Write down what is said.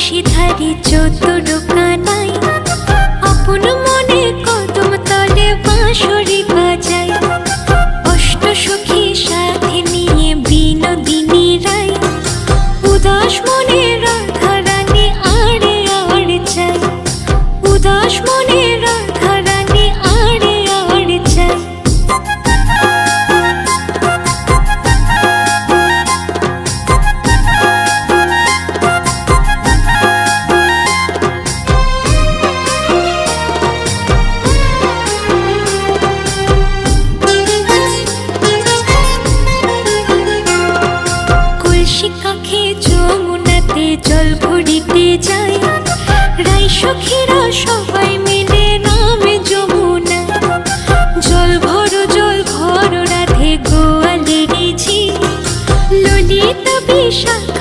নিশিধারি চতুর কানাই আপন মনে কদম তলে বাঁশরি বাজায় অষ্ট সখী সাথে নিয়ে বিনোদিনী রায় উদাস মনে রাধা রানী আড়ে আড়ে চায় উদাস মনে রাধা রানী আড়ে আড়ে চায় কাখে যমুনাতে জল ভরিতে যায় রাই সখীরা সবাই মিলে নামে যমুনা জল ভরো রাধে গোয়ালের ঝি ললিতা বিশাখা